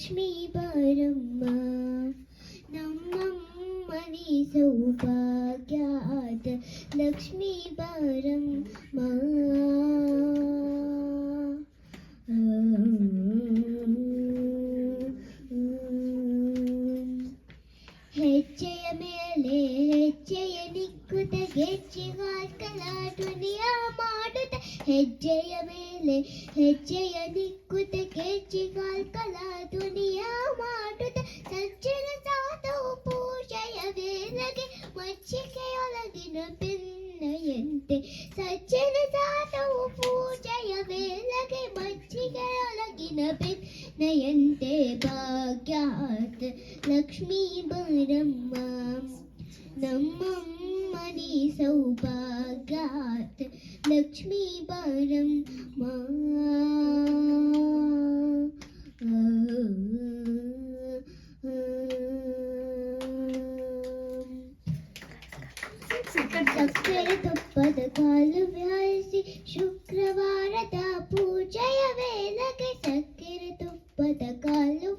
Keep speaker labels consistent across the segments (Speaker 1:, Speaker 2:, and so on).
Speaker 1: ಲಕ್ಷ್ಮೀ ಬಾರಮ್ಮ ನಮ್ಮಮ್ಮನಿ ಸೌಭಾಗ್ಯದ ಲಕ್ಷ್ಮೀ ಬಾರಮ್ಮ ಹೆಜ್ಜೆಯ ಮೇಲೆ ಹೆಜ್ಜೆಯ ನಿಕ್ಕುತ್ತ ಗೆಜ್ಜೆಗಾಲ್ ಕಲಾಧ್ವನಿಯ ಮಾಡುತ್ತ ಹೆಜ್ಜೆಯ ಮೇಲೆ ಹೆಜ್ಜೆಯ ನಿಕ್ಕುತ್ತ ಗೆಜ್ಜೆಗಾಲ್ ಕಲಾಧ್ವನಿಯ ಮಾಡುತ್ತ ಸಜ್ಜನ ಸಾಧವು ಪೂಜೆಯ ವೇಳೆಗೆ ಮಚ್ಚಿಕೆಯೊಳಗಿನ ಬೆಣ್ಣೆಯಂತೆ ಸಜ್ಜನ ಸಾಧವು ಪೂಜೆಯ ವೇಳೆಗೆ ಮಚ್ಚಿಕೆಯೊಳಗಿನ ಬೆಣ್ಣೆಯಂತೆ ಭಾಗ್ಯಾತ್ ಲಕ್ಷ್ಮೀ ಬಾರಮ್ಮ ನಮ್ಮಮ್ಮನಿ ಸೌಭಾಗ್ಯಾತ್ ಲಕ್ಷ್ಮೀ ಬಾರಮ್ಮ ಸಕ್ಕರೆ ತುಪ್ಪದ ಕಾಲು ವ್ಯಾಯಿಸಿ ಶುಕ್ರವಾರದ ಪೂಜೆಯ ವೇಳೆಗೆ ಸಕ್ಕರೆ ತುಪ್ಪದ ಕಾಲು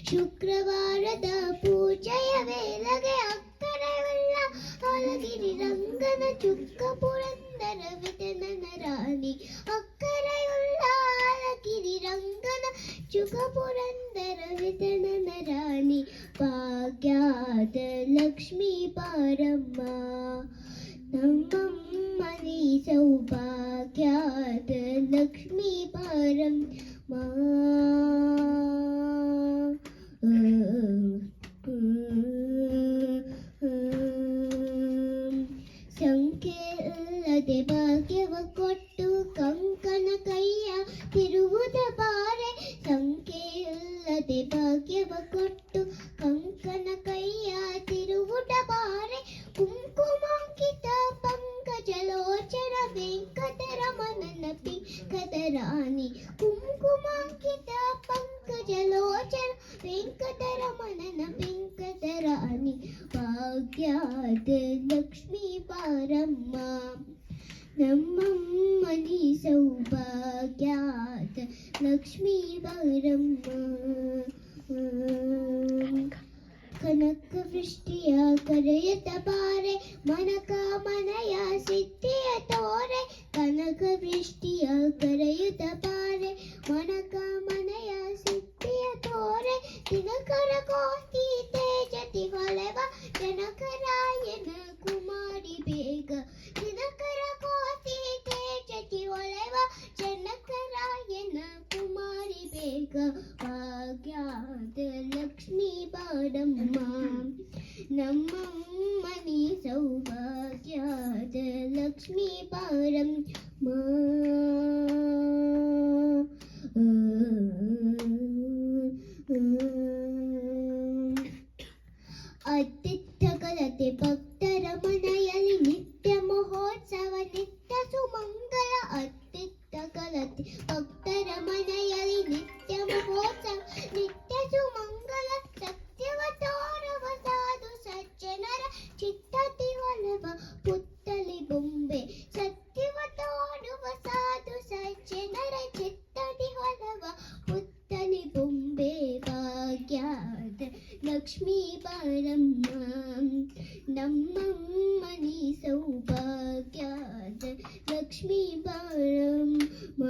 Speaker 1: ಶುಕ್ರವಾರದ ಪೂಜೆಯ ವೇಳೆಗೆ ಅಕ್ಕರವೆಲ್ಲ ಹಲಗಿರಿ ರಂಗನ ಚುಕ್ಕ ಪುರಂದರ ವಿತನನ ರಾಣಿ ಅಕ್ಕರೆಯುಳ್ಳ ಹಲಗಿರಿ ರಂಗನ ಚುಕ್ಕ ಪುರಂದರ ವಿತನನ ರಾಣಿ ಭಾಗ್ಯಾದ ಲಕ್ಷ್ಮೀ ಬಾರಮ್ಮ ನಮ್ಮಮ್ಮನಿ ಸೌಭಾಗ್ಯಾದ ಲಕ್ಷ್ಮೀ ಬಾರಮ್ಮ ಸಂಖ್ಯೆ ಇಲ್ಲದೆ ಭಾಗ್ಯವ ಕೊಟ್ಟು ಕಂಕನ ಕೈಯ ತಿರುವುದ ಬಾರೆ ಸಂಖ್ಯೆ ಇಲ್ಲದೆ ಭಾಗ್ಯವ ಕೊಟ್ಟು ಕಂಕನ ಕೈಯ ತಿರುವುದ ಬಾರೆ ಕುಂಕುಮಾಂಕಿತ ಪಂಕಜಲೋಚನ ವೆಂಕಟರಮಣನ ಪಿಂಕದ ರಾಣಿ ಕುಂಕುಮಾಂಕಿತ ಪಂಕಜಲೋಚನ ವೆಂಕಟರಮಣನ ಪಿಂಕದ ರಾಣಿ ಭಾಗ್ಯಾದ ಲಕ್ಷ್ಮೀ ಬಾರಮ್ಮ ನಮ್ಮಮ್ಮನಿ ಸೌಭಾಗ್ಯಾದ ಲಕ್ಷ್ಮೀ ಬಾರಮ್ಮ ಕನಕ ವೃಷ್ಟಿಯ ಕರೆಯುತ್ತ ಬಾರೆ ಮನಕ ಮನಯ ಸಿದ್ಧಿಯ ತೋರೆ ಕನಕ ವೃಷ್ಟಿಯ ಕರೆಯುತ್ತ ಬಾರೆ ಮನಕ ಮನಯ ಸಿದ್ಧಿಯ ತೋರೆ ದಿನಕರ ಕೋಟಿ ತೇಜತಿ ಹೊಳೆವ ಜನಕರಾಯನ ಕುಮಾರಿ ಬೇಗ ದಿನಕರ ಕೋಟಿ ತೇಜತಿ ಹೊಳೆವ ಜನಕರಾಯನ ಕುಮಾರಿ ಬೇಗ ಭಾಗ್ಯಾದ ಲಕ್ಷ್ಮೀ ಬಾರಮ್ಮ ನಮ್ಮಮ್ಮನಿ ಸೌಭಾಗ್ಯಾದ ಲಕ್ಷ್ಮೀ ಬಾರಮ್ಮ ಅತ್ತಿತ್ತಗಲತೆ ಭಕ್ತರ ಮನೆಯಲ್ಲಿ ನಿತ್ಯ ಮಹೋತ್ಸವ ನಿತ್ಯ ಸುಮಂಗಲ ಅತ್ತಿತ್ತಗಲತೆ ಭಕ್ತರ ಮನೆಯಲ್ಲಿ ನಿತ್ಯ ಮಹೋತ್ಸವ ನಿತ್ಯ ಸುಮಂಗಲ ಸತ್ಯವ ತೋರವ ಸಾಧು ಸಜ್ಜನರ ಚಿತ್ತತಿ ಒಲವ ಪುತ್ತಲಿ ಬೊಂಬೆ ಸತ್ಯವ ತೋರುವ ಸಾಧು ಸಜ್ಜನರ ಚಿತ್ತತಿ ಒಲವ ಪುತ್ತಲಿ ಬೊಂಬೆ ಭಾಗ್ಯಾದ ಲಕ್ಷ್ಮೀ ಬಾರಮ್ಮ ನಮ್ಮಮ್ಮನಿ ಸೌಭಾಗ್ಯಾದ ಲಕ್ಷ್ಮೀ ಬಾರಮ್ಮ